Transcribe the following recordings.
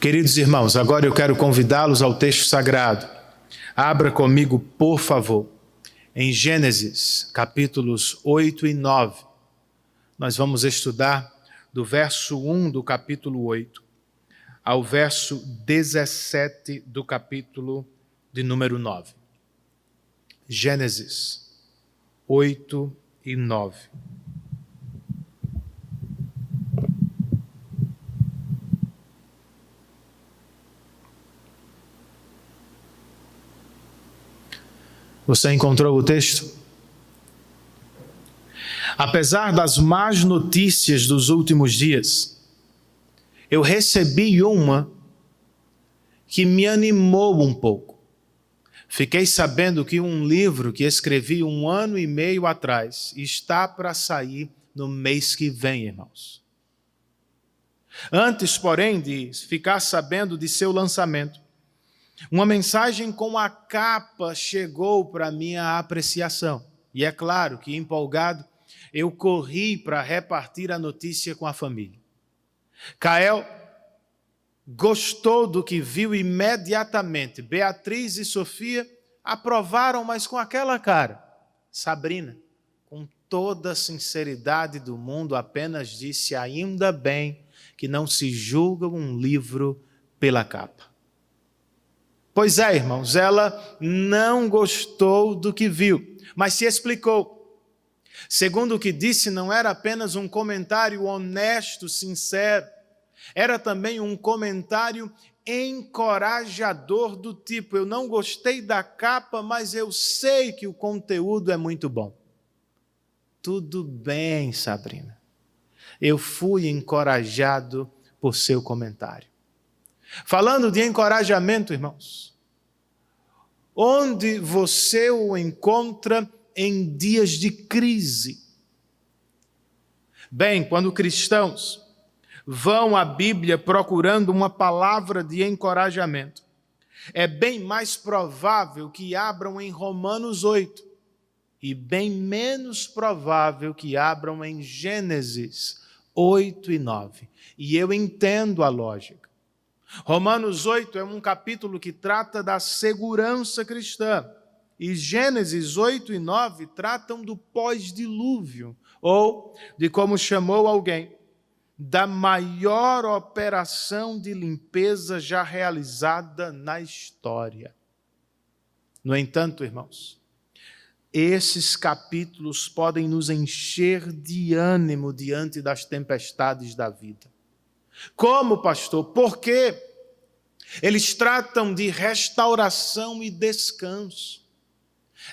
Queridos irmãos, agora eu quero convidá-los ao texto sagrado. Abra comigo, por favor, em Gênesis, capítulos 8 e 9. Nós vamos estudar do verso 1 do capítulo 8 ao verso 17 do capítulo de número 9. Gênesis 8 e 9. Você encontrou o texto? Apesar das más notícias dos últimos dias, eu recebi uma que me animou um pouco. Fiquei sabendo que um livro que escrevi 1 ano e meio atrás está para sair no mês que vem, irmãos. Antes, porém, de ficar sabendo de seu lançamento, uma mensagem com a capa chegou para minha apreciação. E é claro que, empolgado, eu corri para repartir a notícia com a família. Kael gostou do que viu imediatamente. Beatriz e Sofia aprovaram, mas com aquela cara. Sabrina, com toda a sinceridade do mundo, apenas disse: ainda bem que não se julga um livro pela capa. Pois é, irmãos, ela não gostou do que viu, mas se explicou. Segundo o que disse, não era apenas um comentário honesto, sincero, era também um comentário encorajador do tipo: eu não gostei da capa, mas eu sei que o conteúdo é muito bom. Tudo bem, Sabrina. Eu fui encorajado por seu comentário. Falando de encorajamento, irmãos, onde você o encontra em dias de crise? Bem, quando cristãos vão à Bíblia procurando uma palavra de encorajamento, é bem mais provável que abram em Romanos 8 e bem menos provável que abram em Gênesis 8 e 9. E eu entendo a lógica. Romanos 8 é um capítulo que trata da segurança cristã. E Gênesis 8 e 9 tratam do pós-dilúvio, ou, de como chamou alguém, da maior operação de limpeza já realizada na história. No entanto, irmãos, esses capítulos podem nos encher de ânimo diante das tempestades da vida. Como, pastor? Porque eles tratam de restauração e descanso.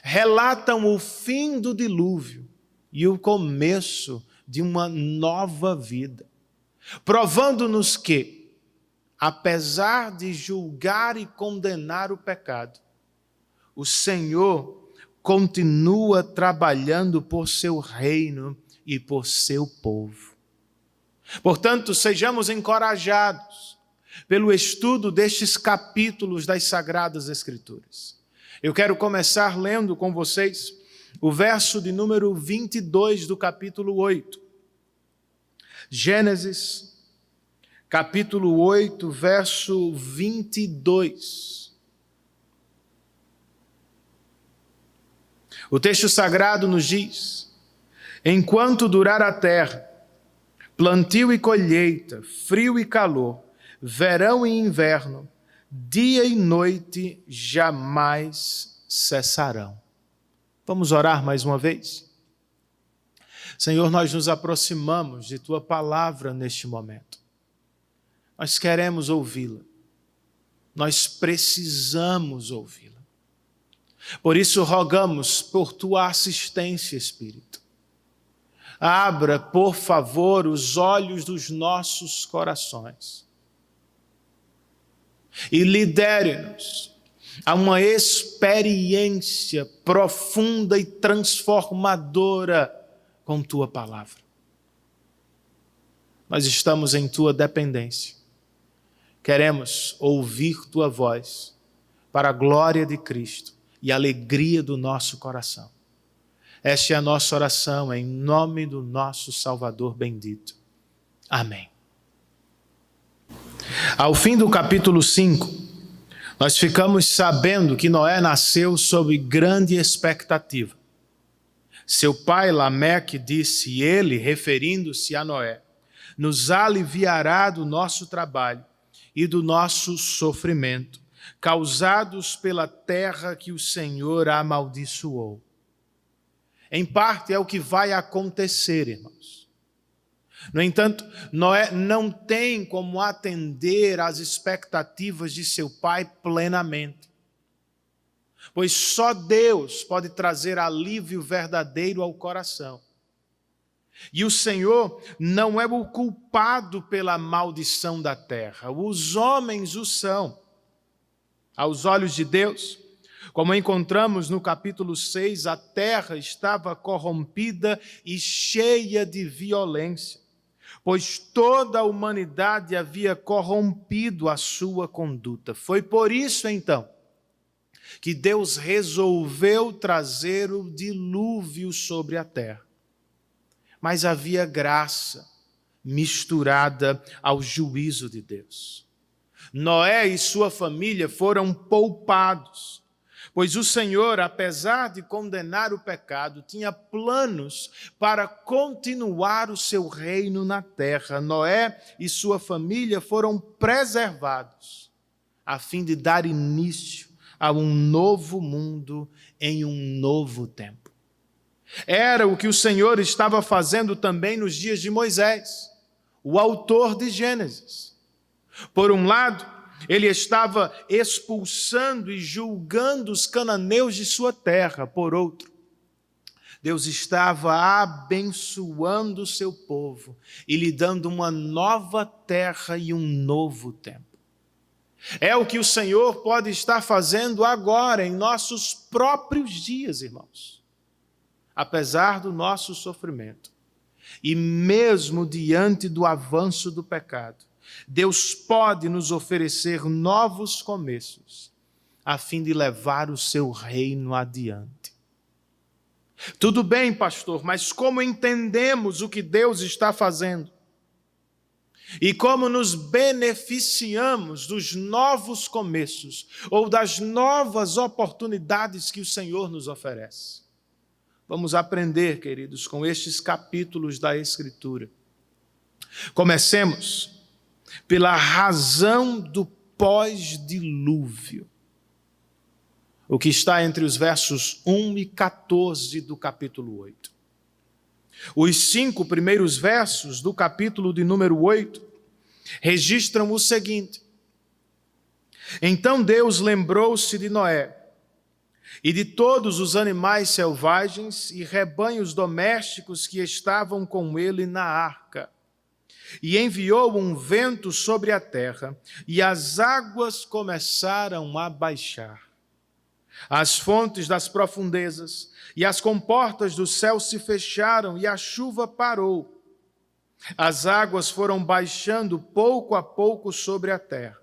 Relatam o fim do dilúvio e o começo de uma nova vida. Provando-nos que, apesar de julgar e condenar o pecado, o Senhor continua trabalhando por seu reino e por seu povo. Portanto, sejamos encorajados pelo estudo destes capítulos das Sagradas Escrituras. Eu quero começar lendo com vocês o verso de número 22 do capítulo 8. Gênesis, capítulo 8, verso 22. O texto sagrado nos diz: enquanto durar a terra, plantio e colheita, frio e calor, verão e inverno, dia e noite jamais cessarão. Vamos orar mais uma vez? Senhor, nós nos aproximamos de Tua palavra neste momento. Nós queremos ouvi-la. Nós precisamos ouvi-la. Por isso rogamos por Tua assistência, Espírito. Abra, por favor, os olhos dos nossos corações e lidere-nos a uma experiência profunda e transformadora com Tua palavra. Nós estamos em Tua dependência. Queremos ouvir Tua voz para a glória de Cristo e a alegria do nosso coração. Esta é a nossa oração em nome do nosso Salvador bendito. Amém. Ao fim do capítulo 5, nós ficamos sabendo que Noé nasceu sob grande expectativa. Seu pai Lameque disse, ele, referindo-se a Noé, nos aliviará do nosso trabalho e do nosso sofrimento, causados pela terra que o Senhor amaldiçoou. Em parte é o que vai acontecer, irmãos. No entanto, Noé não tem como atender às expectativas de seu pai plenamente, pois só Deus pode trazer alívio verdadeiro ao coração. E o Senhor não é o culpado pela maldição da terra, os homens o são. Aos olhos de Deus, como encontramos no capítulo 6, a terra estava corrompida e cheia de violência, pois toda a humanidade havia corrompido a sua conduta. Foi por isso, então, que Deus resolveu trazer o dilúvio sobre a terra. Mas havia graça misturada ao juízo de Deus. Noé e sua família foram poupados, pois o Senhor, apesar de condenar o pecado, tinha planos para continuar o seu reino na terra. Noé e sua família foram preservados, a fim de dar início a um novo mundo em um novo tempo. Era o que o Senhor estava fazendo também nos dias de Moisés, o autor de Gênesis. Por um lado, ele estava expulsando e julgando os cananeus de sua terra. Por outro, Deus estava abençoando o seu povo e lhe dando uma nova terra e um novo tempo. É o que o Senhor pode estar fazendo agora, em nossos próprios dias, irmãos. Apesar do nosso sofrimento, e mesmo diante do avanço do pecado, Deus pode nos oferecer novos começos, a fim de levar o seu reino adiante. Tudo bem, pastor, mas como entendemos o que Deus está fazendo? E como nos beneficiamos dos novos começos, ou das novas oportunidades que o Senhor nos oferece? Vamos aprender, queridos, com estes capítulos da Escritura. Comecemos pela razão do pós-dilúvio, o que está entre os versos 1 e 14 do capítulo 8. Os 5 primeiros versos do capítulo de número 8 registram o seguinte: Então Deus lembrou-se de Noé, e de todos os animais selvagens e rebanhos domésticos que estavam com ele na arca. E enviou um vento sobre a terra, e as águas começaram a baixar. As fontes das profundezas e as comportas do céu se fecharam, e a chuva parou. As águas foram baixando pouco a pouco sobre a terra.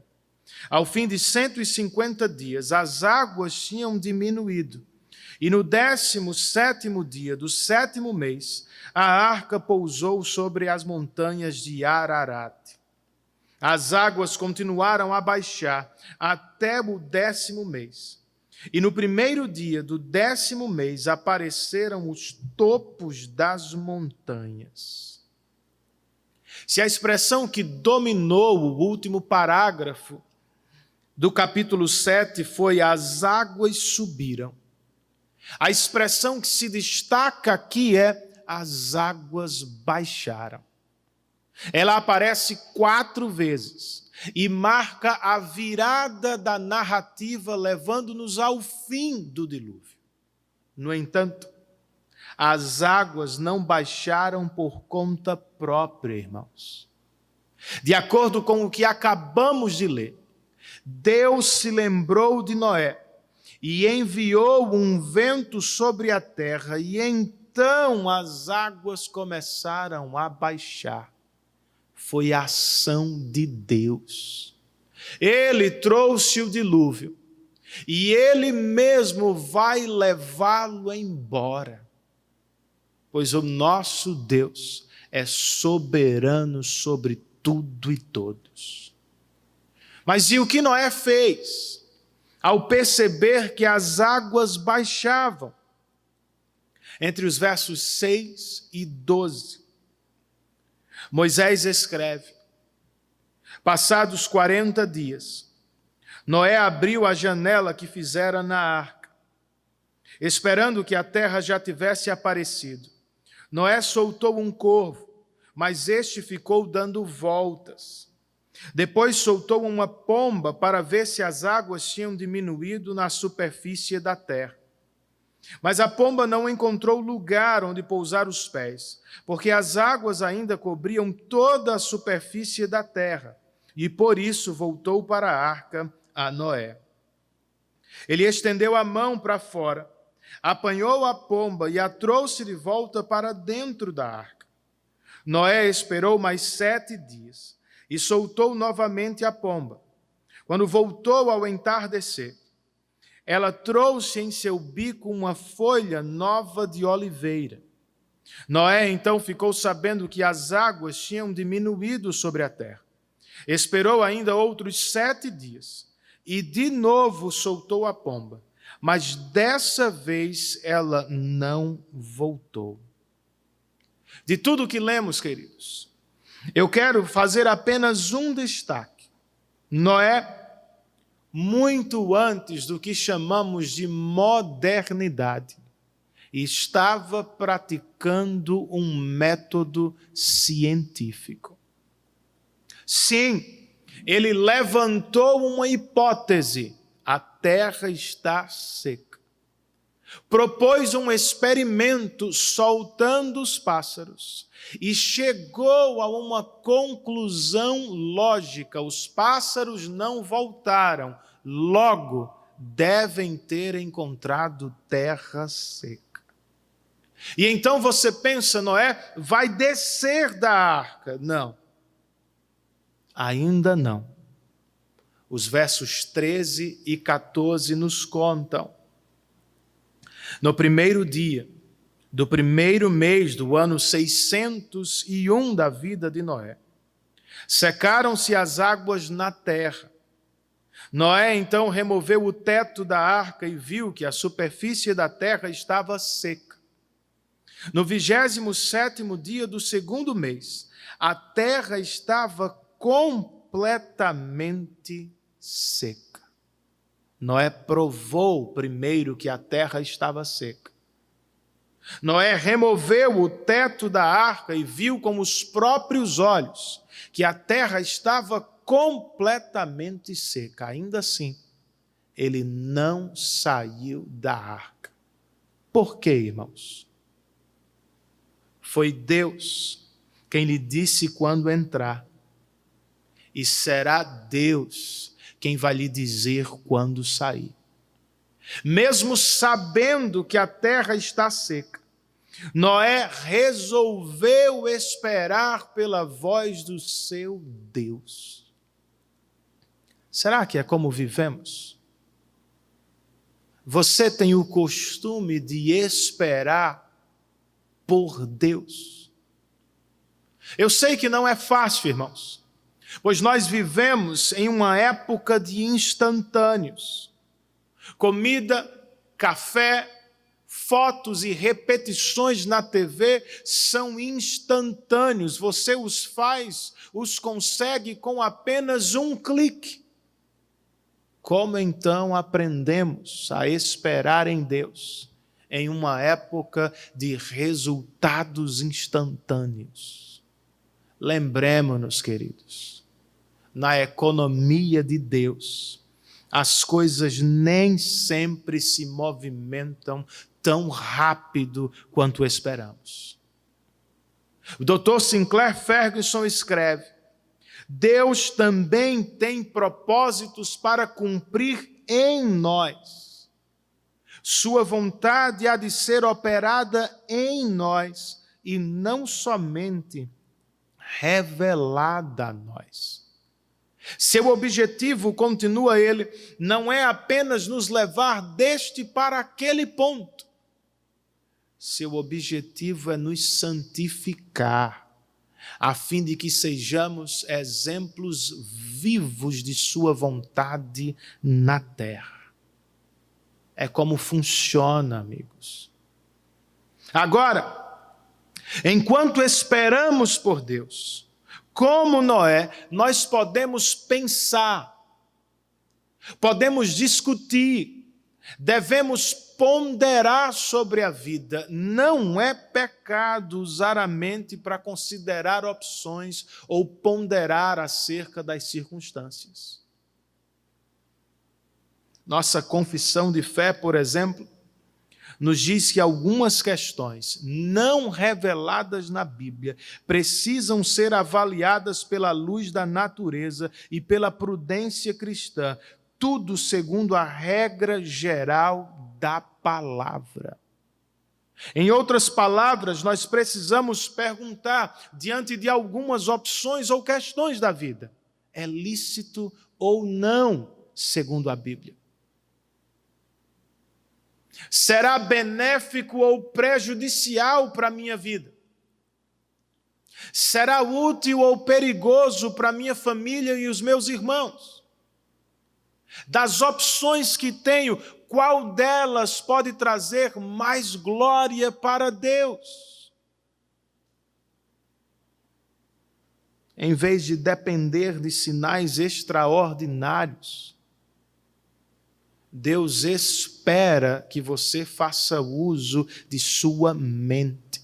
Ao fim de 150 dias, as águas tinham diminuído, e no 17º dia do 7º mês, a arca pousou sobre as montanhas de Ararat. As águas continuaram a baixar até o 10º mês, e no 1º dia do 10º mês apareceram os topos das montanhas. Se a expressão que dominou o último parágrafo do capítulo 7 foi as águas subiram, a expressão que se destaca aqui é as águas baixaram. Ela aparece 4 vezes e marca a virada da narrativa, levando-nos ao fim do dilúvio. No entanto, as águas não baixaram por conta própria, irmãos. De acordo com o que acabamos de ler, Deus se lembrou de Noé e enviou um vento sobre a terra, e então as águas começaram a baixar. Foi a ação de Deus. Ele trouxe o dilúvio e Ele mesmo vai levá-lo embora, pois o nosso Deus é soberano sobre tudo e todos. Mas e o que Noé fez ao perceber que as águas baixavam? Entre os versos 6 e 12, Moisés escreve: passados 40 dias, Noé abriu a janela que fizera na arca, esperando que a terra já tivesse aparecido. Noé soltou um corvo, mas este ficou dando voltas. Depois soltou uma pomba para ver se as águas tinham diminuído na superfície da terra. Mas a pomba não encontrou lugar onde pousar os pés, porque as águas ainda cobriam toda a superfície da terra, e por isso voltou para a arca a Noé. Ele estendeu a mão para fora, apanhou a pomba e a trouxe de volta para dentro da arca. Noé esperou mais 7 dias e soltou novamente a pomba. Quando voltou ao entardecer, ela trouxe em seu bico uma folha nova de oliveira. Noé então ficou sabendo que as águas tinham diminuído sobre a terra. Esperou ainda outros 7 dias e de novo soltou a pomba, mas dessa vez ela não voltou. De tudo que lemos, queridos, eu quero fazer apenas um destaque. Noé, muito antes do que chamamos de modernidade, estava praticando um método científico. Sim, ele levantou uma hipótese: a terra está seca. Propôs um experimento soltando os pássaros e chegou a uma conclusão lógica: os pássaros não voltaram, logo devem ter encontrado terra seca. E então você pensa, Noé vai descer da arca. Não, ainda não. Os versos 13 e 14 nos contam: no primeiro dia do primeiro mês do ano 601 da vida de Noé, secaram-se as águas na terra. Noé então removeu o teto da arca e viu que a superfície da terra estava seca. No 27º dia do segundo mês, a terra estava completamente seca. Noé provou primeiro que a terra estava seca. Noé removeu o teto da arca e viu com os próprios olhos que a terra estava completamente seca. Ainda assim, ele não saiu da arca. Por quê, irmãos? Foi Deus quem lhe disse quando entrar, e será Deus quem vai lhe dizer quando sair. Mesmo sabendo que a terra está seca, Noé resolveu esperar pela voz do seu Deus. Será que é como vivemos? Você tem o costume de esperar por Deus? Eu sei que não é fácil, irmãos, pois nós vivemos em uma época de instantâneos. Comida, café, fotos e repetições na TV são instantâneos. Você os consegue com apenas um clique. Como então aprendemos a esperar em Deus em uma época de resultados instantâneos? Lembremos-nos, queridos, na economia de Deus, as coisas nem sempre se movimentam tão rápido quanto esperamos. O Dr. Sinclair Ferguson escreve: Deus também tem propósitos para cumprir em nós. Sua vontade há de ser operada em nós e não somente revelada a nós. Seu objetivo, continua ele, não é apenas nos levar deste para aquele ponto. Seu objetivo é nos santificar, a fim de que sejamos exemplos vivos de sua vontade na terra. É como funciona, amigos. Agora, enquanto esperamos por Deus, como Noé, nós podemos pensar, podemos discutir, devemos ponderar sobre a vida. Não é pecado usar a mente para considerar opções ou ponderar acerca das circunstâncias. Nossa confissão de fé, por exemplo, nos diz que algumas questões não reveladas na Bíblia precisam ser avaliadas pela luz da natureza e pela prudência cristã, tudo segundo a regra geral da palavra. Em outras palavras, nós precisamos perguntar, diante de algumas opções ou questões da vida, é lícito ou não, segundo a Bíblia? Será benéfico ou prejudicial para a minha vida? Será útil ou perigoso para a minha família e os meus irmãos? Das opções que tenho, qual delas pode trazer mais glória para Deus? Em vez de depender de sinais extraordinários, Deus espera que você faça uso de sua mente.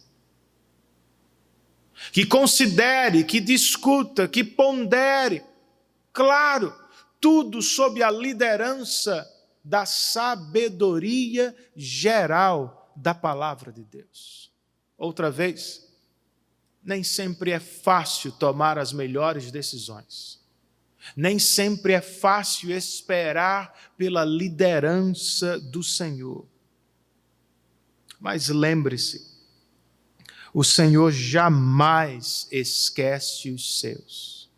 Que considere, que discuta, que pondere. Claro, tudo sob a liderança da sabedoria geral da palavra de Deus. Outra vez, nem sempre é fácil tomar as melhores decisões. Nem sempre é fácil esperar pela liderança do Senhor. Mas lembre-se, o Senhor jamais esquece os seus.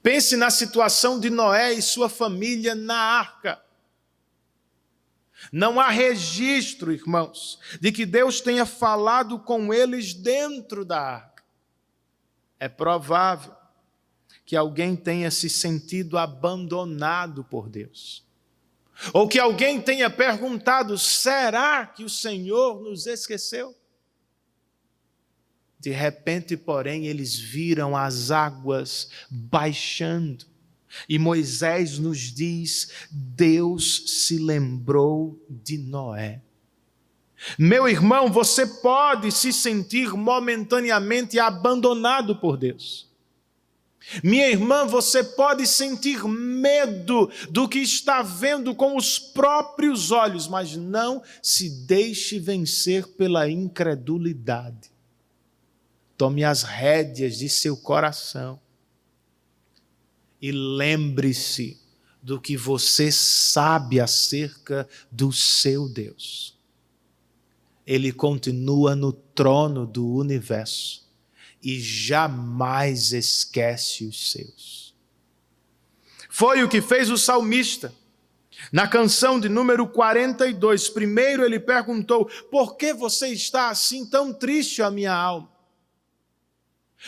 Pense na situação de Noé e sua família na arca. Não há registro, irmãos, de que Deus tenha falado com eles dentro da arca. É provável que alguém tenha se sentido abandonado por Deus. Ou que alguém tenha perguntado, será que o Senhor nos esqueceu? De repente, porém, eles viram as águas baixando. E Moisés nos diz, Deus se lembrou de Noé. Meu irmão, você pode se sentir momentaneamente abandonado por Deus. Minha irmã, você pode sentir medo do que está vendo com os próprios olhos, mas não se deixe vencer pela incredulidade. Tome as rédeas de seu coração e lembre-se do que você sabe acerca do seu Deus. Ele continua no trono do universo e jamais esquece os seus. Foi o que fez o salmista. Na canção de número 42, primeiro ele perguntou, por que você está assim tão triste, a minha alma?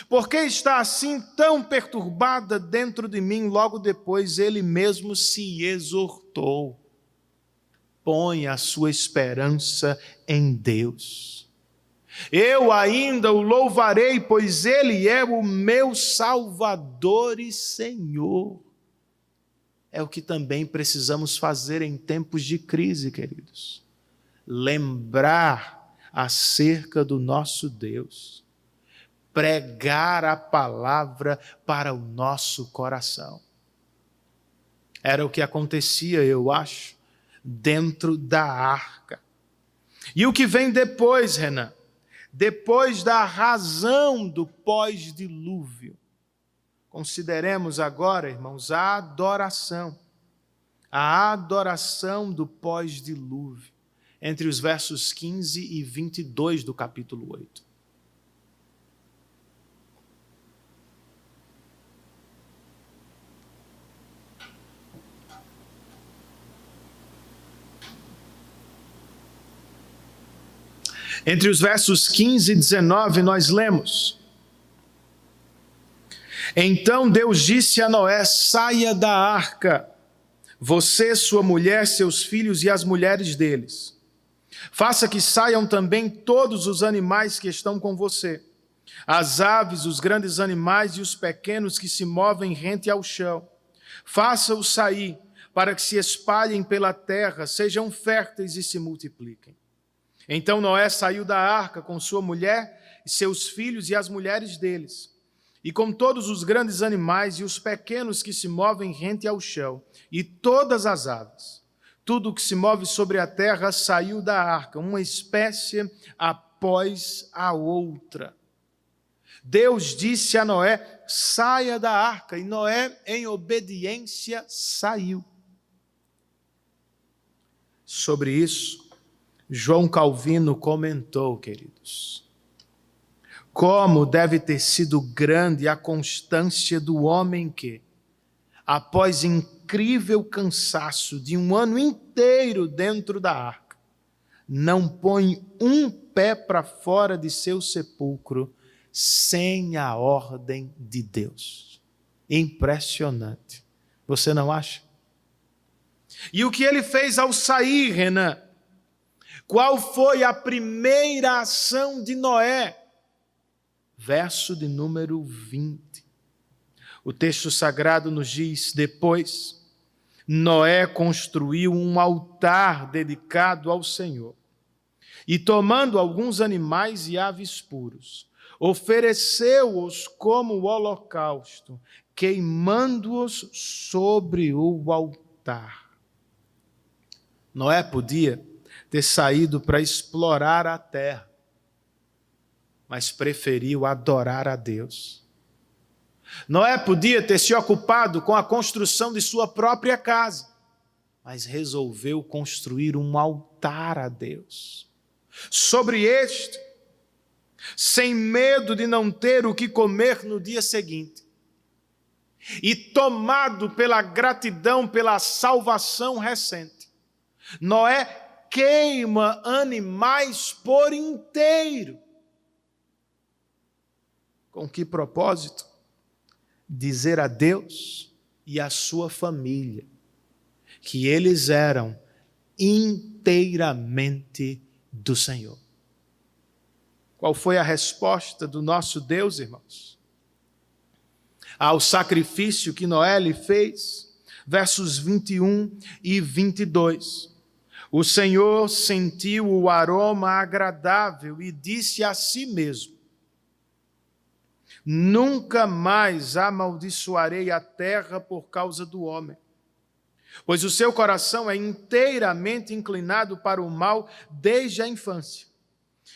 Por que está assim tão perturbada dentro de mim? Logo depois ele mesmo se exortou. Ponha a sua esperança em Deus. Eu ainda o louvarei, pois Ele é o meu Salvador e Senhor. É o que também precisamos fazer em tempos de crise, queridos. Lembrar acerca do nosso Deus. Pregar a palavra para o nosso coração. Era o que acontecia, eu acho, dentro da arca. E o que vem depois, Renan? Depois da razão do pós-dilúvio. Consideremos agora, irmãos, a adoração do pós-dilúvio, entre os versos 15 e 22 do capítulo 8. Entre os versos 15 e 19, nós lemos: Então Deus disse a Noé: saia da arca, você, sua mulher, seus filhos e as mulheres deles. Faça que saiam também todos os animais que estão com você, as aves, os grandes animais e os pequenos que se movem rente ao chão. Faça-os sair, para que se espalhem pela terra, sejam férteis e se multipliquem. Então Noé saiu da arca com sua mulher e seus filhos e as mulheres deles, e com todos os grandes animais e os pequenos que se movem rente ao chão, e todas as aves. Tudo o que se move sobre a terra saiu da arca, uma espécie após a outra. Deus disse a Noé: saia da arca, e Noé, em obediência, saiu. Sobre isso, João Calvino comentou, queridos, como deve ter sido grande a constância do homem que, após incrível cansaço de um ano inteiro dentro da arca, não põe um pé para fora de seu sepulcro sem a ordem de Deus. Impressionante. Você não acha? E o que ele fez ao sair, Renan? Qual foi a primeira ação de Noé? Verso de número 20. O texto sagrado nos diz: depois, Noé construiu um altar dedicado ao Senhor, e tomando alguns animais e aves puros, ofereceu-os como holocausto, queimando-os sobre o altar. Noé podia ter saído para explorar a terra, mas preferiu adorar a Deus. Noé podia ter se ocupado com a construção de sua própria casa, mas resolveu construir um altar a Deus. Sobre este, sem medo de não ter o que comer no dia seguinte, e tomado pela gratidão pela salvação recente, Noé queima animais por inteiro. Com que propósito? Dizer a Deus e à sua família que eles eram inteiramente do Senhor. Qual foi a resposta do nosso Deus, irmãos? Ao sacrifício que Noé lhe fez, versos 21 e 22. O Senhor sentiu o aroma agradável e disse a si mesmo: nunca mais amaldiçoarei a terra por causa do homem, pois o seu coração é inteiramente inclinado para o mal desde a infância.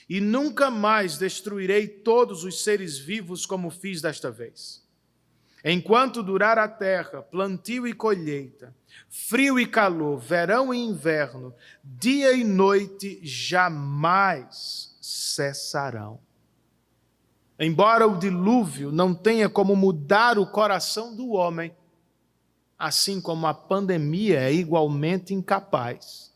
E nunca mais destruirei todos os seres vivos como fiz desta vez. Enquanto durar a terra, plantio e colheita, frio e calor, verão e inverno, dia e noite jamais cessarão. Embora o dilúvio não tenha como mudar o coração do homem, assim como a pandemia é igualmente incapaz,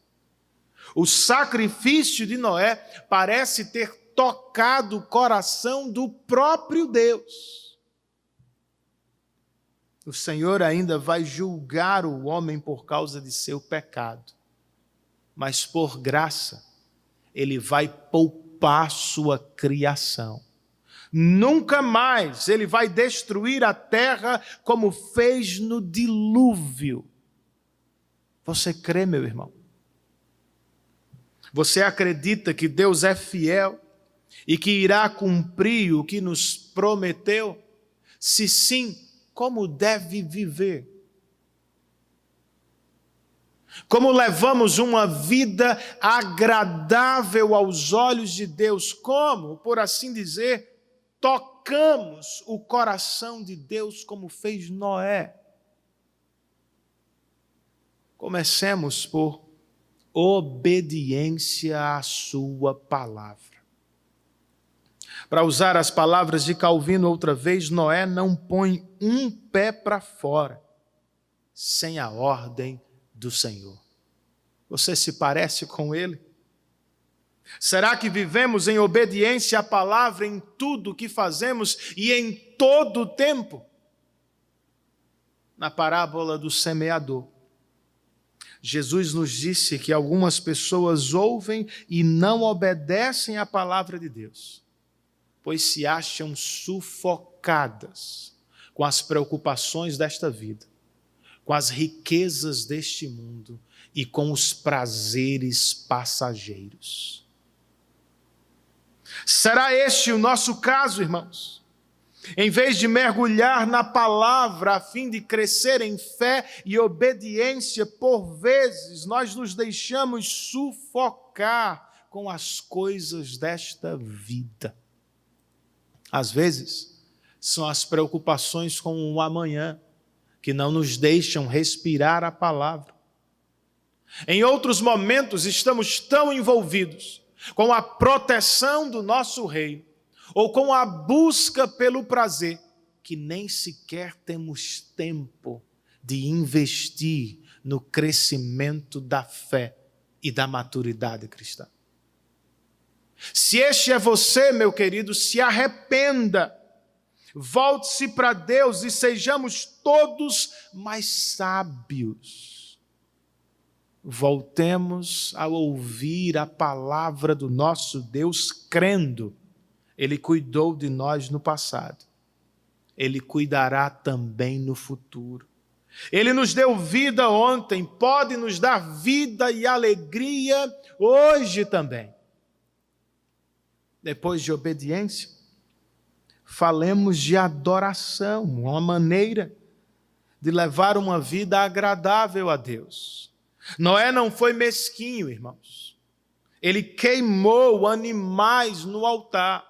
o sacrifício de Noé parece ter tocado o coração do próprio Deus. O Senhor ainda vai julgar o homem por causa de seu pecado, mas por graça, Ele vai poupar sua criação. Nunca mais Ele vai destruir a terra como fez no dilúvio. Você crê, meu irmão? Você acredita que Deus é fiel e que irá cumprir o que nos prometeu? Se sim, como deve viver? Como levamos uma vida agradável aos olhos de Deus? Como, por assim dizer, tocamos o coração de Deus como fez Noé? Comecemos por obediência à sua palavra. Para usar as palavras de Calvino outra vez, Noé não põe um pé para fora sem a ordem do Senhor. Você se parece com ele? Será que vivemos em obediência à palavra em tudo que fazemos e em todo o tempo? na parábola do semeador. Jesus nos disse que algumas pessoas ouvem e não obedecem à palavra de Deus, pois se acham sufocadas com as preocupações desta vida, com as riquezas deste mundo e com os prazeres passageiros. Será este o nosso caso, irmãos? Em vez de mergulhar na palavra a fim de crescer em fé e obediência, por vezes nós nos deixamos sufocar com as coisas desta vida. Às vezes, são as preocupações com o amanhã que não nos deixam respirar a palavra. Em outros momentos, estamos tão envolvidos com a proteção do nosso reino, ou com a busca pelo prazer, que nem sequer temos tempo de investir no crescimento da fé e da maturidade cristã. Se este é você, meu querido, se arrependa, volte-se para Deus e sejamos todos mais sábios. Voltemos a ouvir a palavra do nosso Deus, crendo. Ele cuidou de nós no passado. Ele cuidará também no futuro. Ele nos deu vida ontem, pode nos dar vida e alegria hoje também. Depois de obediência, falemos de adoração, uma maneira de levar uma vida agradável a Deus. Noé não foi mesquinho, irmãos. Ele queimou animais no altar.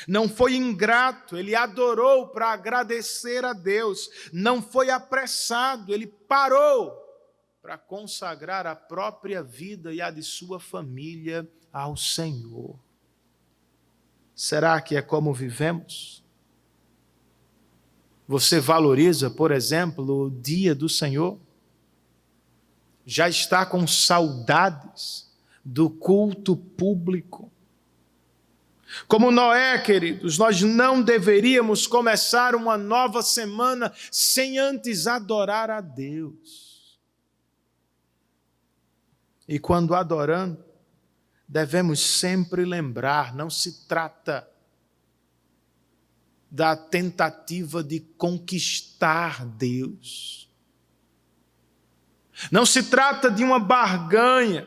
Não foi ingrato, ele adorou para agradecer a Deus. Não foi apressado, ele parou para consagrar a própria vida e a de sua família ao Senhor. Será que é como vivemos? Você valoriza, por exemplo, o dia do Senhor? Já está com saudades do culto público? Como Noé, queridos, nós não deveríamos começar uma nova semana sem antes adorar a Deus. E quando adorando, devemos sempre lembrar, não se trata da tentativa de conquistar Deus. Não se trata de uma barganha.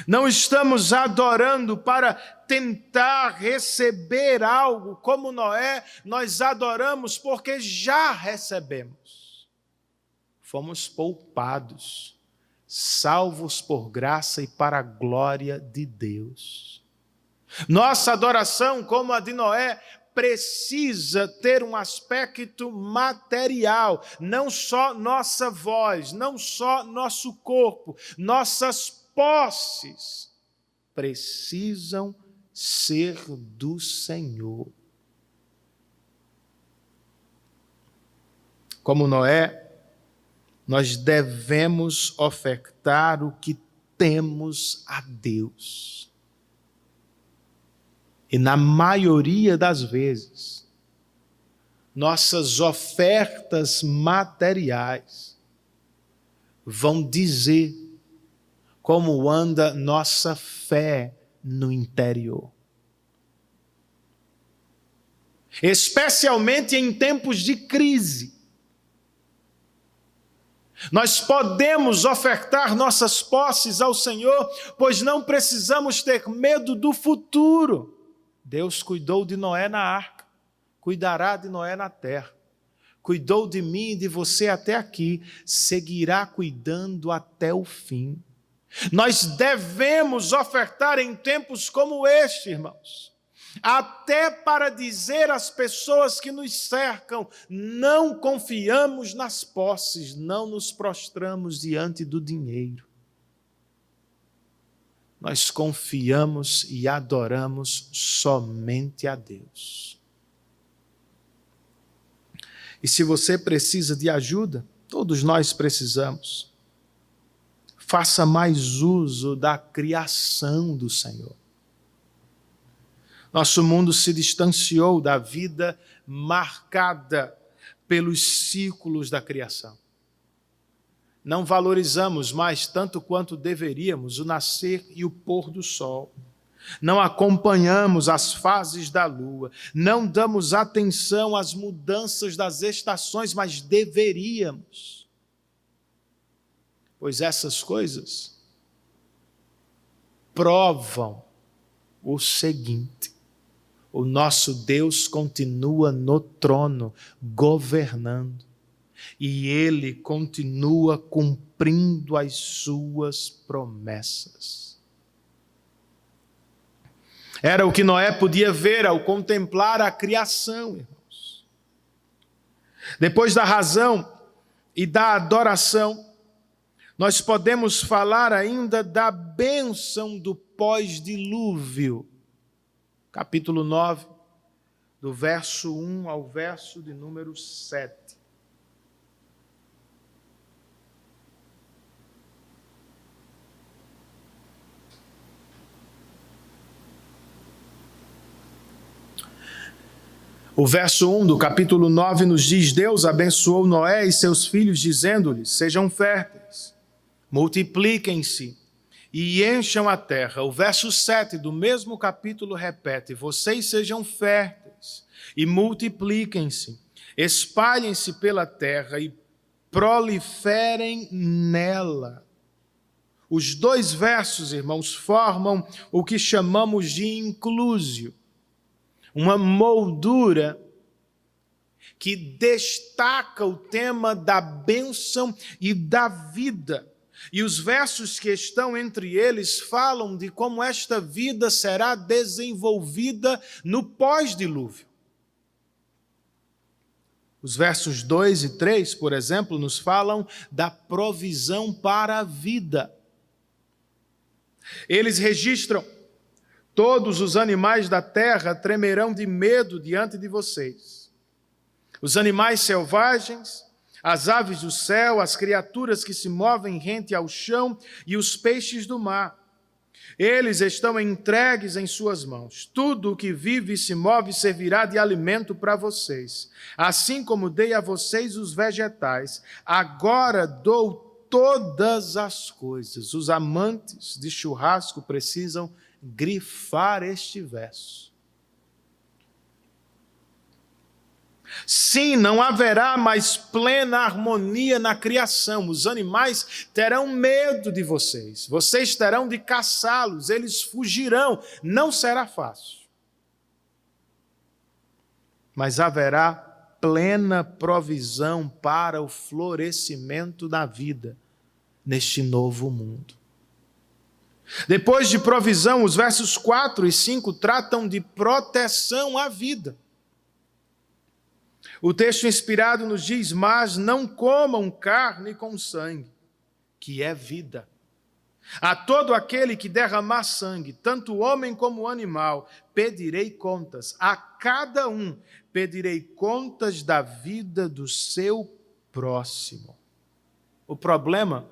Não estamos adorando para tentar receber algo, como Noé, nós adoramos porque já recebemos. Fomos poupados, salvos por graça e para a glória de Deus. Nossa adoração, como a de Noé, precisa ter um aspecto material, não só nossa voz, não só nosso corpo, nossas posses precisam ser do Senhor. Como Noé, nós devemos ofertar o que temos a Deus. E na maioria das vezes, nossas ofertas materiais vão dizer como anda nossa fé no interior. Especialmente em tempos de crise. Nós podemos ofertar nossas posses ao Senhor, pois não precisamos ter medo do futuro. Deus cuidou de Noé na arca, cuidará de Noé na terra. Cuidou de mim e de você até aqui, seguirá cuidando até o fim. Nós devemos ofertar em tempos como este, irmãos, até para dizer às pessoas que nos cercam, não confiamos nas posses, não nos prostramos diante do dinheiro. Nós confiamos e adoramos somente a Deus. E se você precisa de ajuda, todos nós precisamos. Faça mais uso da criação do Senhor. Nosso mundo se distanciou da vida marcada pelos ciclos da criação. Não valorizamos mais tanto quanto deveríamos o nascer e o pôr do sol. Não acompanhamos as fases da lua. Não damos atenção às mudanças das estações, mas deveríamos. Pois essas coisas provam o seguinte: o nosso Deus continua no trono, governando, e Ele continua cumprindo as suas promessas. Era o que Noé podia ver ao contemplar a criação, irmãos. Depois da razão e da adoração, nós podemos falar ainda da bênção do pós-dilúvio. Capítulo 9, do verso 1 ao verso de número 7. O verso 1 do capítulo 9 nos diz: Deus abençoou Noé e seus filhos, dizendo-lhes: sejam férteis, multipliquem-se e encham a terra. O verso 7 do mesmo capítulo repete: vocês sejam férteis e multipliquem-se, espalhem-se pela terra e proliferem nela. Os dois versos, irmãos, formam o que chamamos de inclusio, uma moldura que destaca o tema da bênção e da vida. E os versos que estão entre eles falam de como esta vida será desenvolvida no pós-dilúvio. Os versos 2 e 3, por exemplo, nos falam da provisão para a vida. Eles registram: todos os animais da terra tremerão de medo diante de vocês. Os animais selvagens, as aves do céu, as criaturas que se movem rente ao chão e os peixes do mar. Eles estão entregues em suas mãos. Tudo o que vive e se move servirá de alimento para vocês. Assim como dei a vocês os vegetais, agora dou todas as coisas. Os amantes de churrasco precisam grifar este verso. Sim, não haverá mais plena harmonia na criação. Os animais terão medo de vocês. Vocês terão de caçá-los, eles fugirão. Não será fácil. Mas haverá plena provisão para o florescimento da vida neste novo mundo. Depois de provisão, os versos 4 e 5 tratam de proteção à vida. O texto inspirado nos diz: mas não comam carne com sangue, que é vida. A todo aquele que derramar sangue, tanto homem como animal, pedirei contas. A cada um pedirei contas da vida do seu próximo. O problema,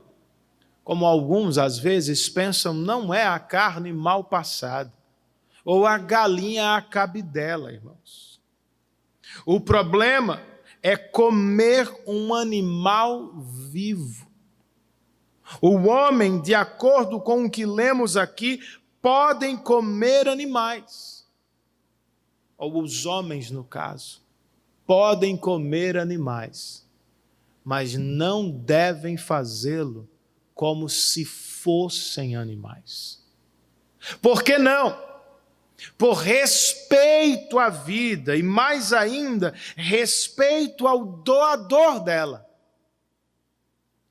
como alguns às vezes pensam, não é a carne mal passada, ou a galinha à cabidela, irmãos. O problema é comer um animal vivo. O homem, de acordo com o que lemos aqui, podem comer animais. Ou os homens, no caso, podem comer animais, mas não devem fazê-lo como se fossem animais. Por que não? Por respeito à vida e, mais ainda, respeito ao doador dela.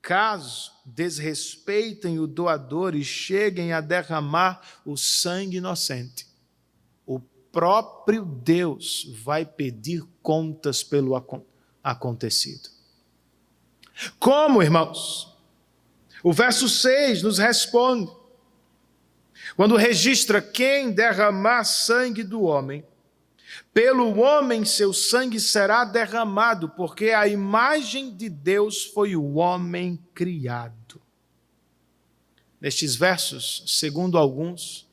Caso desrespeitem o doador e cheguem a derramar o sangue inocente, o próprio Deus vai pedir contas pelo acontecido. Como, irmãos? O verso 6 nos responde. Quando registra: quem derramar sangue do homem, pelo homem seu sangue será derramado, porque a imagem de Deus foi o homem criado. Nestes versos, segundo alguns,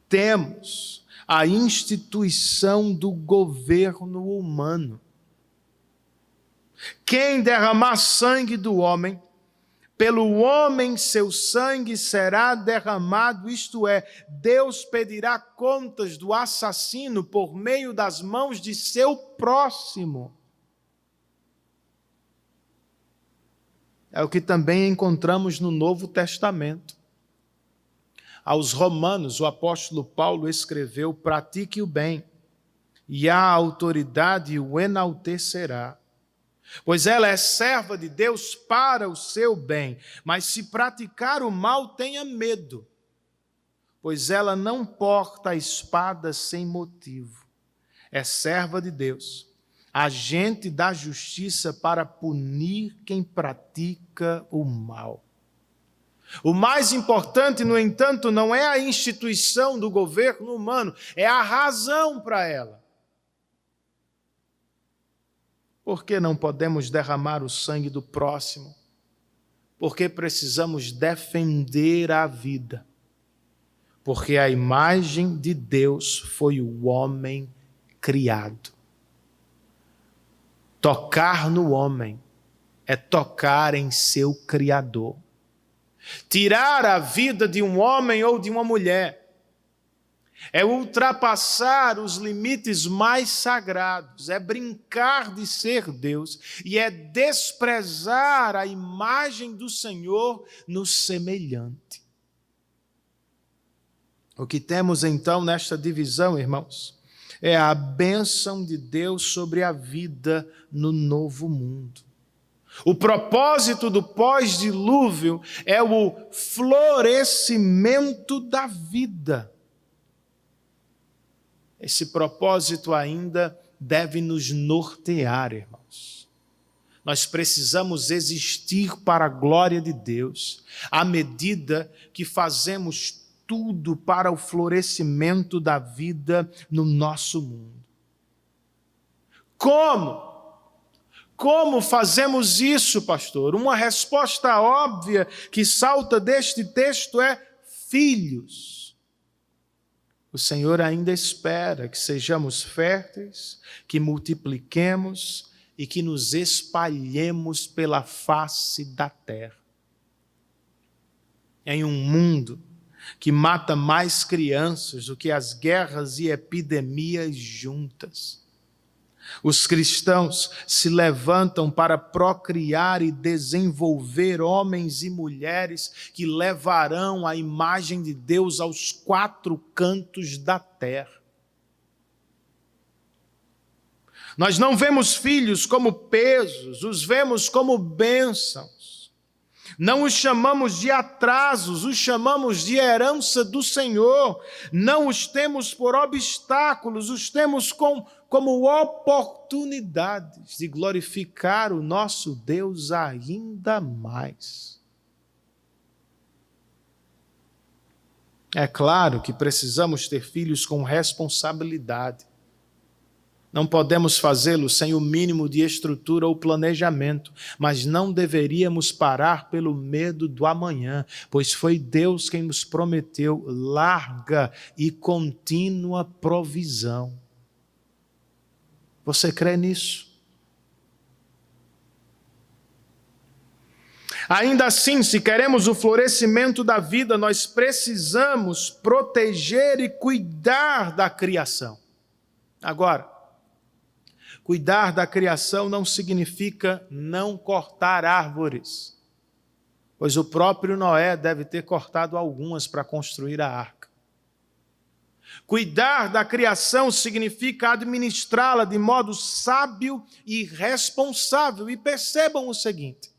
temos a instituição do governo humano. Quem derramar sangue do homem, Pelo homem seu sangue será derramado, isto é, Deus pedirá contas do assassino por meio das mãos de seu próximo. É o que também encontramos no Novo Testamento. Aos Romanos, o apóstolo Paulo escreveu: pratique o bem, e a autoridade o enaltecerá. Pois ela é serva de Deus para o seu bem, mas se praticar o mal, tenha medo, pois ela não porta a espada sem motivo. É serva de Deus, agente da justiça para punir quem pratica o mal. O mais importante, no entanto, não é a instituição do governo humano, é a razão para ela. Por que não podemos derramar o sangue do próximo? Porque precisamos defender a vida. Porque a imagem de Deus foi o homem criado. Tocar no homem é tocar em seu Criador. Tirar a vida de um homem ou de uma mulher é ultrapassar os limites mais sagrados, é brincar de ser Deus e é desprezar a imagem do Senhor no semelhante. O que temos então nesta divisão, irmãos, é a bênção de Deus sobre a vida no novo mundo. O propósito do pós-dilúvio é o florescimento da vida. Esse propósito ainda deve nos nortear, irmãos. Nós precisamos existir para a glória de Deus, à medida que fazemos tudo para o florescimento da vida no nosso mundo. Como? Como fazemos isso, pastor? Uma resposta óbvia que salta deste texto é filhos. O Senhor ainda espera que sejamos férteis, que multipliquemos e que nos espalhemos pela face da terra. Em um mundo que mata mais crianças do que as guerras e epidemias juntas, os cristãos se levantam para procriar e desenvolver homens e mulheres que levarão a imagem de Deus aos quatro cantos da terra. Nós não vemos filhos como pesos, os vemos como bênçãos. Não os chamamos de atrasos, os chamamos de herança do Senhor. Não os temos por obstáculos, os temos como oportunidades de glorificar o nosso Deus ainda mais. É claro que precisamos ter filhos com responsabilidade. Não podemos fazê-lo sem o mínimo de estrutura ou planejamento, mas não deveríamos parar pelo medo do amanhã, pois foi Deus quem nos prometeu larga e contínua provisão. Você crê nisso? Ainda assim, se queremos o florescimento da vida, nós precisamos proteger e cuidar da criação. Agora, cuidar da criação não significa não cortar árvores, pois o próprio Noé deve ter cortado algumas para construir a arca. Cuidar da criação significa administrá-la de modo sábio e responsável. E percebam o seguinte: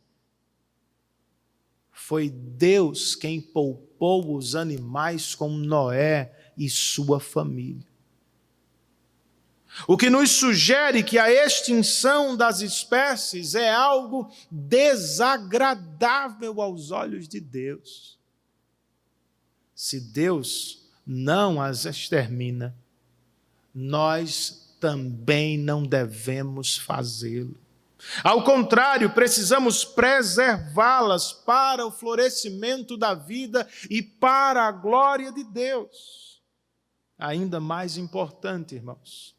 foi Deus quem poupou os animais com Noé e sua família. O que nos sugere que a extinção das espécies é algo desagradável aos olhos de Deus. Se Deus não as extermina, nós também não devemos fazê-lo. Ao contrário, precisamos preservá-las para o florescimento da vida e para a glória de Deus. Ainda mais importante, irmãos,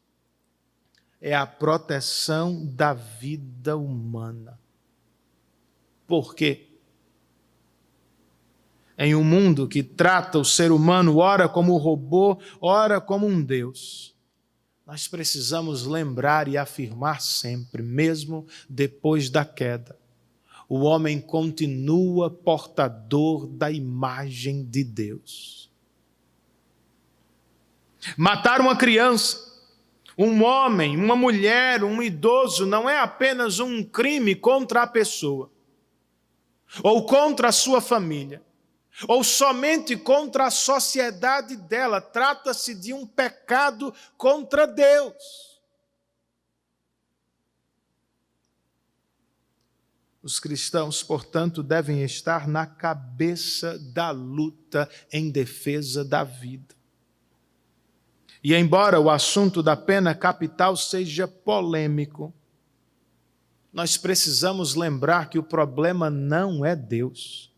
é a proteção da vida humana. Por quê? em um mundo que trata o ser humano ora como robô, ora como um Deus, nós precisamos lembrar e afirmar sempre, mesmo depois da queda, o homem continua portador da imagem de Deus. Matar uma criança, um homem, uma mulher, um idoso, não é apenas um crime contra a pessoa, ou contra a sua família, ou somente contra a sociedade dela. Trata-se de um pecado contra Deus. Os cristãos, portanto, devem estar na cabeça da luta em defesa da vida. E embora o assunto da pena capital seja polêmico, nós precisamos lembrar que o problema não é Deus.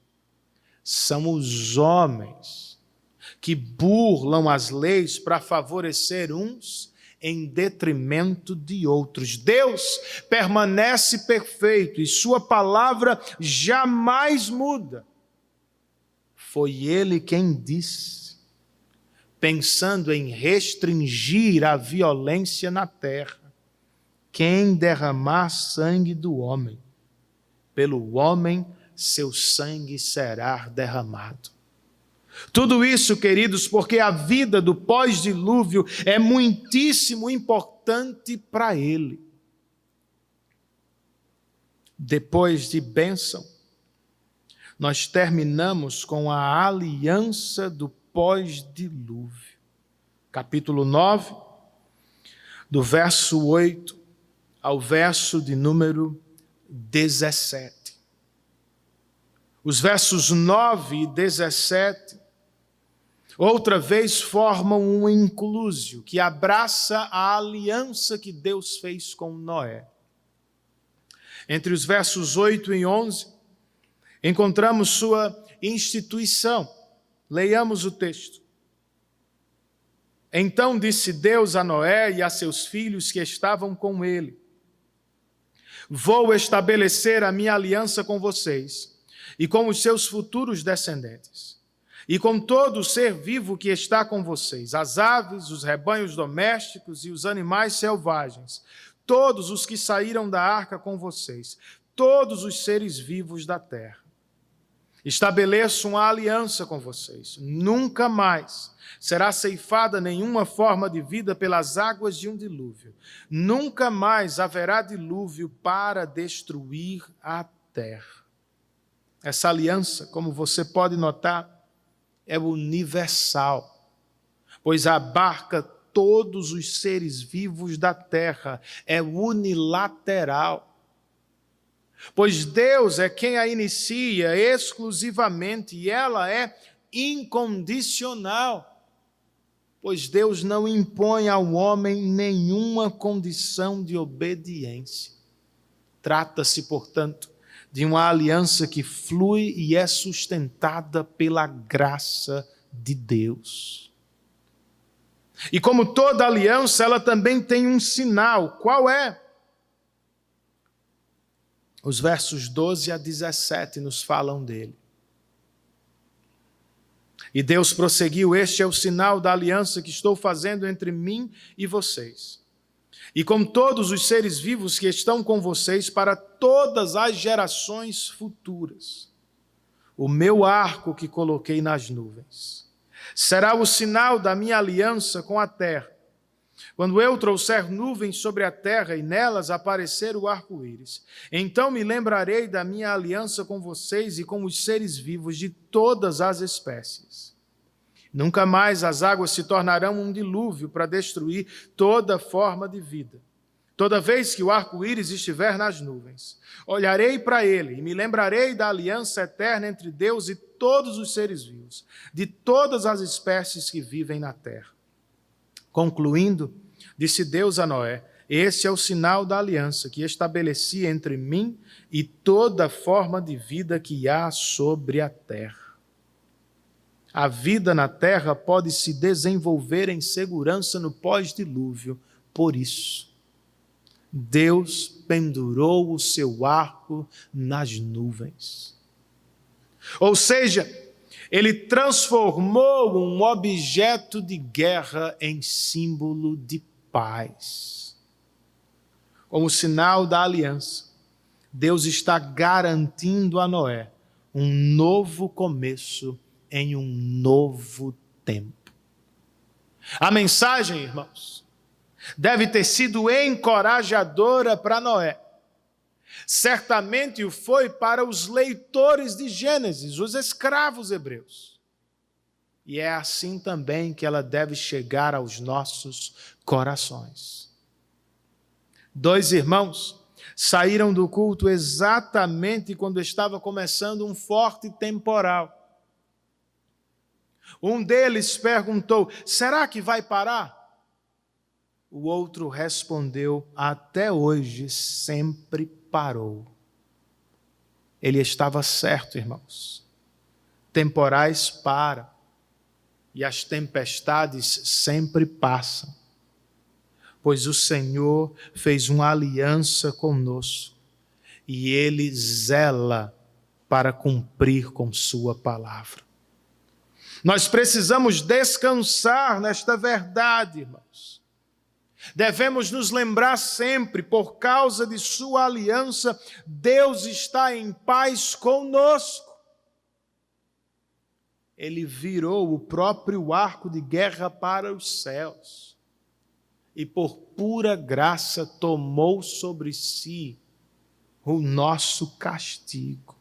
São os homens que burlam as leis para favorecer uns em detrimento de outros. Deus permanece perfeito e sua palavra jamais muda. Foi Ele quem disse, pensando em restringir a violência na terra: quem derramar sangue do homem, pelo homem seu sangue será derramado. Tudo isso, queridos, porque a vida do pós-dilúvio é muitíssimo importante para ele. Depois de bênção, nós terminamos com a aliança do pós-dilúvio. Capítulo 9, do verso 8 ao verso de número 17. Os versos 9 e 17, outra vez formam um inclusio que abraça a aliança que Deus fez com Noé. Entre os versos 8 e 11, encontramos sua instituição. Leiamos o texto. Então disse Deus a Noé e a seus filhos que estavam com ele: vou estabelecer a minha aliança com vocês e com os seus futuros descendentes, e com todo o ser vivo que está com vocês, as aves, os rebanhos domésticos e os animais selvagens, todos os que saíram da arca com vocês, todos os seres vivos da terra. Estabeleço uma aliança com vocês. Nunca mais será ceifada nenhuma forma de vida pelas águas de um dilúvio. Nunca mais haverá dilúvio para destruir a terra. Essa aliança, como você pode notar, é universal, pois abarca todos os seres vivos da terra, é unilateral. Pois Deus é quem a inicia exclusivamente e ela é incondicional, pois Deus não impõe ao homem nenhuma condição de obediência. Trata-se, portanto, de uma aliança que flui e é sustentada pela graça de Deus. E como toda aliança, ela também tem um sinal. Qual é? Os versos 12 a 17 nos falam dele. E Deus prosseguiu: este é o sinal da aliança que estou fazendo entre mim e vocês, e com todos os seres vivos que estão com vocês para todas as gerações futuras. O meu arco que coloquei nas nuvens será o sinal da minha aliança com a terra. Quando eu trouxer nuvens sobre a terra e nelas aparecer o arco-íris, então me lembrarei da minha aliança com vocês e com os seres vivos de todas as espécies. Nunca mais as águas se tornarão um dilúvio para destruir toda forma de vida. Toda vez que o arco-íris estiver nas nuvens, olharei para ele e me lembrarei da aliança eterna entre Deus e todos os seres vivos, de todas as espécies que vivem na terra. Concluindo, disse Deus a Noé: esse é o sinal da aliança que estabeleci entre mim e toda forma de vida que há sobre a terra. A vida na terra pode se desenvolver em segurança no pós-dilúvio. Por isso, Deus pendurou o seu arco nas nuvens. Ou seja, Ele transformou um objeto de guerra em símbolo de paz. Como sinal da aliança, Deus está garantindo a Noé um novo começo em um novo tempo. A mensagem, irmãos, deve ter sido encorajadora para Noé. Certamente o foi para os leitores de Gênesis, os escravos hebreus. E é assim também que ela deve chegar aos nossos corações. 2 irmãos saíram do culto exatamente quando estava começando um forte temporal. Um deles perguntou: será que vai parar? O outro respondeu: até hoje sempre parou. Ele estava certo, irmãos. Temporais param e as tempestades sempre passam, pois o Senhor fez uma aliança conosco e Ele zela para cumprir com sua palavra. Nós precisamos descansar nesta verdade, irmãos. Devemos nos lembrar sempre, por causa de sua aliança, Deus está em paz conosco. Ele virou o próprio arco de guerra para os céus e por pura graça tomou sobre si o nosso castigo.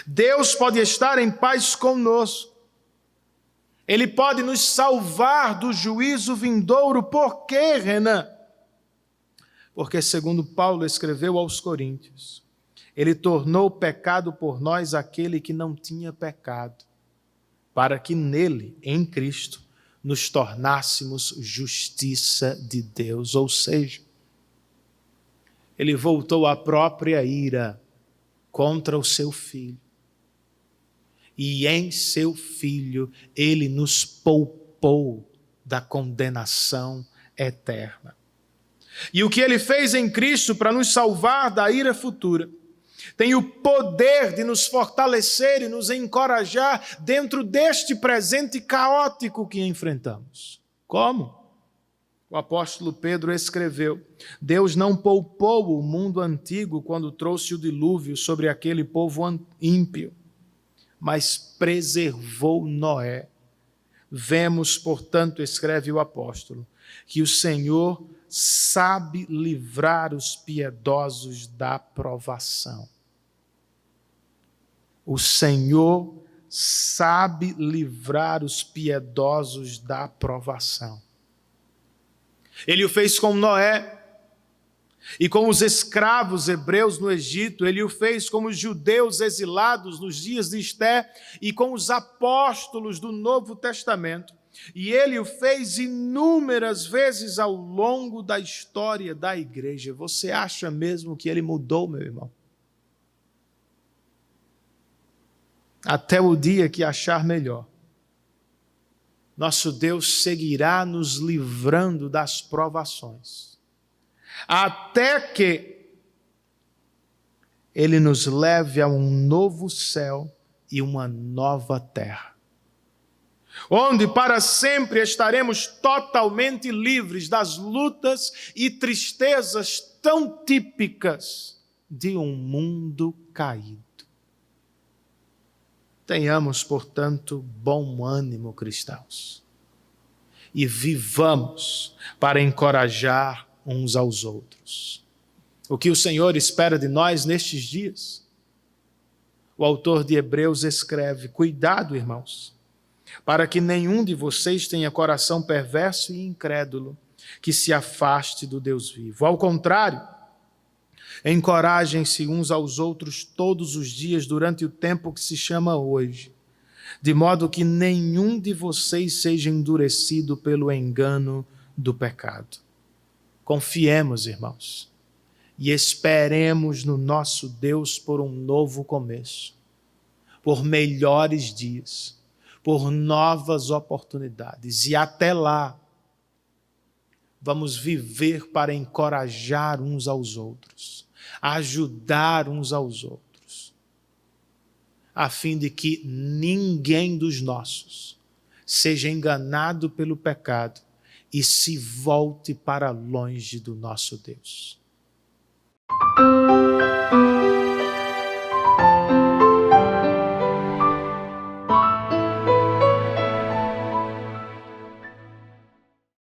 Deus pode estar em paz conosco. Ele pode nos salvar do juízo vindouro. Por quê, Renan? Porque, segundo Paulo escreveu aos Coríntios, Ele tornou pecado por nós aquele que não tinha pecado, para que nele, em Cristo, nos tornássemos justiça de Deus. Ou seja, Ele voltou a própria ira contra o seu Filho. E em seu Filho, Ele nos poupou da condenação eterna. E o que Ele fez em Cristo para nos salvar da ira futura, tem o poder de nos fortalecer e nos encorajar dentro deste presente caótico que enfrentamos. Como? O apóstolo Pedro escreveu: Deus não poupou o mundo antigo quando trouxe o dilúvio sobre aquele povo ímpio, mas preservou Noé. Vemos, portanto, escreve o apóstolo, que o Senhor sabe livrar os piedosos da provação. O Senhor sabe livrar os piedosos da provação. Ele o fez com Noé e com os escravos hebreus no Egito. Ele o fez com os judeus exilados nos dias de Esté e com os apóstolos do Novo Testamento. E Ele o fez inúmeras vezes ao longo da história da igreja. Você acha mesmo que Ele mudou, meu irmão? Até o dia que achar melhor, nosso Deus seguirá nos livrando das provações, até que Ele nos leve a um novo céu e uma nova terra, onde para sempre estaremos totalmente livres das lutas e tristezas tão típicas de um mundo caído. Tenhamos, portanto, bom ânimo, cristãos, e vivamos para encorajar uns aos outros. O que o Senhor espera de nós nestes dias? O autor de Hebreus escreve: cuidado, irmãos, para que nenhum de vocês tenha coração perverso e incrédulo, que se afaste do Deus vivo. Ao contrário, encorajem-se uns aos outros todos os dias durante o tempo que se chama hoje, de modo que nenhum de vocês seja endurecido pelo engano do pecado. Confiemos, irmãos, e esperemos no nosso Deus por um novo começo, por melhores dias, por novas oportunidades. E até lá, vamos viver para encorajar uns aos outros, ajudar uns aos outros, a fim de que ninguém dos nossos seja enganado pelo pecado e se volte para longe do nosso Deus.